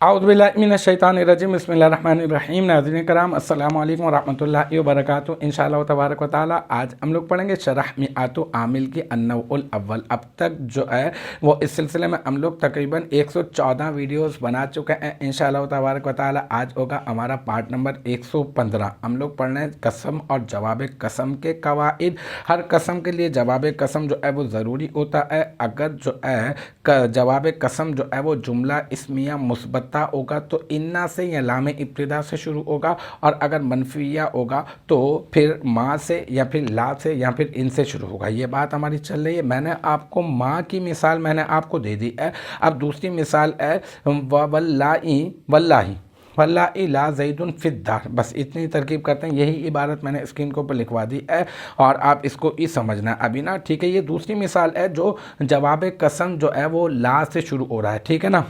اعوذ باللہ من الشیطان الرجیم، بسم اللہ الرحمن الرحیم۔ ناظرین کرام، السلام علیکم ورحمۃ اللہ وبرکاتہ۔ انشاءاللہ تبارک و تعالی آج ہم لوگ پڑھیں گے شرح میعات عامل کی النوع الاول۔ اب تک جو ہے وہ اس سلسلے میں ہم لوگ تقریباً 114 ویڈیوز بنا چکے ہیں۔ انشاءاللہ تبارک و تعالی آج ہوگا ہمارا پارٹ نمبر 115۔ ہم لوگ پڑھ رہے ہیں قسم اور جواب قسم کے قواعد۔ ہر قسم کے لیے جواب قسم جو ہے وہ ضروری ہوتا ہے۔ اگر جو ہے جواب قسم جو ہے وہ جملہ اسمیہ مثبتہ ہوگا تو انا سے یا لام ابتدا سے شروع ہوگا، اور اگر منفیہ ہوگا تو پھر ما سے یا پھر لا سے یا پھر ان سے شروع ہوگا۔ یہ بات ہماری چل رہی ہے۔ میں نے آپ کو ماں کی مثال میں نے آپ کو دے دی ہے۔ اب دوسری مثال ہے واللہ لا زید فی الدار۔ بس اتنی ترکیب کرتے ہیں، یہی عبارت میں نے اسکرین کے اوپر لکھوا دی ہے اور آپ اس کو ہی سمجھنا ہے ابھی نا، ٹھیک ہے۔ یہ دوسری مثال ہے جو جواب قسم جو ہے وہ لا سے شروع ہو رہا ہے، ٹھیک ہے نا۔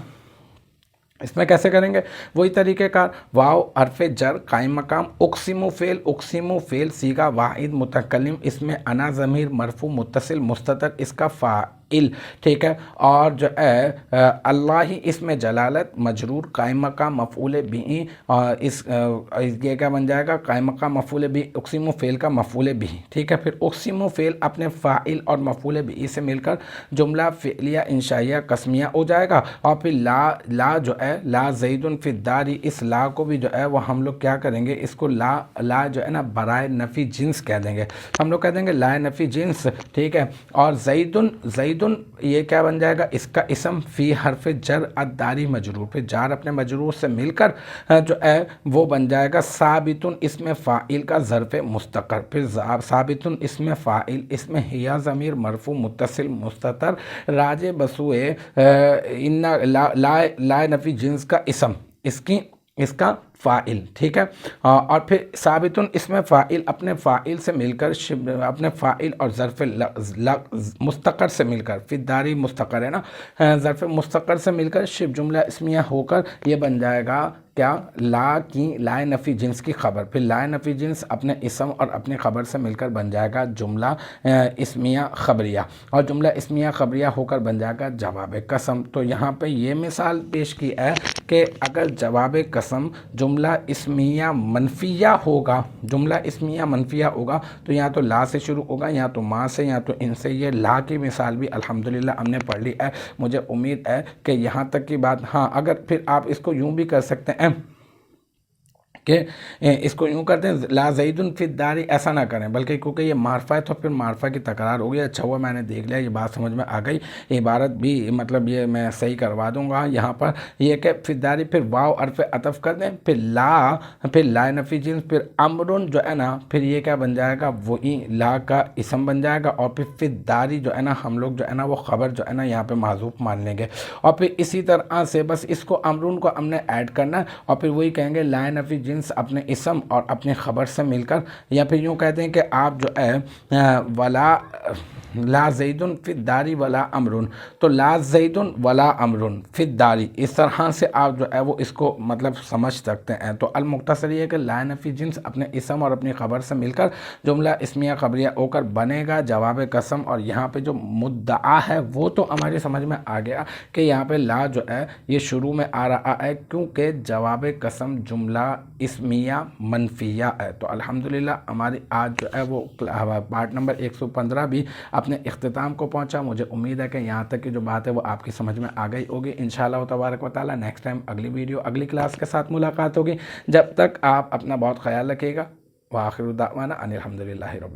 اس میں کیسے کریں گے؟ وہی طریقہ کار، واو حرف جر قائم مقام، اقسم فعل صیغہ واحد متکلم، اس میں انا ضمیر مرفوع متصل مستتر اس کا فاعل، ٹھیک ہے۔ اور جو ہے اللہ اس میں جلالت مجرور قائم مقام مفعول بھی، اور یہ کیا بن جائے گا؟ قائم مقام مفعول بھی، اقسم فعل کا مفعول بھی، ٹھیک ہے۔ پھر اقسم فعل اپنے فاعل اور مفعول بھی سے مل کر جملہ فعلیہ انشائیہ قسمیہ ہو جائے گا۔ اور پھر لا جو ہے لا زید فی الدار، اس لا کو بھی جو ہے وہ ہم لوگ کیا کریں گے؟ اس کو لا جو ہے نا برائے نفی جنس کہہ دیں گے، ہم لوگ کہہ دیں گے لا نفی جنس، ٹھیک ہے۔ اور زیدن یہ کیا بن جائے گا؟ اس کا اسم فی حرف جر الداری مجرور، پھر جار اپنے مجرور سے مل کر جو ہے وہ بن جائے گا ثابتن اس میں فاعل کا ظرف مستقر، پھر ثابتن اس میں فاعل، اس میں ہیا ضمیر مرفوع متصل مستتر راجع بسوئے لا نفی جنس کا اسم، اس کا فاعل، ٹھیک ہے۔ اور پھر ثابتن اس میں فاعل اپنے فاعل سے مل کر اپنے فاعل اور ظرف مستقر سے مل کر، فی الداری مستقر ہے نا، ظرف مستقر سے مل کر شبہ جملہ اسمیہ ہو کر یہ بن جائے گا کیا؟ لا نفی جنس کی خبر، پھر لا نفی جنس اپنے اسم اور اپنی خبر سے مل کر بن جائے گا جملہ اسمیہ خبریہ، اور جملہ اسمیہ خبریہ ہو کر بن جائے گا جواب قسم۔ تو یہاں پہ یہ مثال پیش کی ہے کہ اگر جواب قسم جملہ اسمیہ منفیہ ہوگا، تو یا تو لا سے شروع ہوگا، یا تو ما سے، یا تو ان سے۔ یہ لا کی مثال بھی الحمدللہ ہم نے پڑھ لی ہے۔ مجھے امید ہے کہ یہاں تک کی بات، ہاں اگر پھر آپ اس کو یوں بھی کر سکتے ہیں کہ اس کو یوں کرتے ہیں لا زیدن فی الدار، ایسا نہ کریں، بلکہ کیونکہ یہ معرفہ ہے تو پھر معرفہ کی تکرار ہوگی۔ اچھا ہوا میں نے دیکھ لیا، یہ بات سمجھ میں آ گئی، عبارت بھی مطلب یہ میں صحیح کروا دوں گا یہاں پر۔ یہ کہ فی الدار پھر واو حرف عطف کر دیں، پھر لا نفی جنس، پھر امرن جو ہے نا، پھر یہ کیا بن جائے گا؟ وہی لا کا اسم بن جائے گا، اور پھر فی الدار جو ہے نا ہم لوگ جو ہے نا وہ خبر جو ہے نا یہاں پہ محذوف مان لیں گے، اور پھر اسی طرح سے بس اس کو امرن کو ہم نے ایڈ کرنا ہے، اور پھر وہی کہیں گے لا نفی جنس اپنے اسم اور اپنی خبر سے مل کر، یا پھر یوں کہتے ہیں کہ آپ جو ہے لا زیدن فی الدار ولا امرن، تو لا زیدن ولا امرن فی الدار، اس طرح سے آپ جو ہے وہ اس کو مطلب سمجھ سکتے ہیں۔ تو المختصر یہ ہے کہ لا نفی جنس اپنے اسم اور اپنی خبر سے مل کر جملہ اسمیہ خبریہ ہو کر بنے گا جواب قسم۔ اور یہاں پہ جو مدعا ہے وہ تو ہماری سمجھ میں آ گیا کہ یہاں پہ لا جو ہے یہ شروع میں آ رہا ہے کیونکہ جواب قسم جملہ اسمیہ منفیہ ہے۔ تو الحمدللہ ہماری آج جو ہے وہ پارٹ نمبر 115 بھی اپنے اختتام کو پہنچا۔ مجھے امید ہے کہ یہاں تک کی جو بات ہے وہ آپ کی سمجھ میں آ گئی ہوگی۔ انشاءاللہ تبارک و تعالی نیکسٹ ٹائم اگلی ویڈیو اگلی کلاس کے ساتھ ملاقات ہوگی۔ جب تک آپ اپنا بہت خیال رکھیے گا۔ وآخر دعوانا ان الحمدللہ رب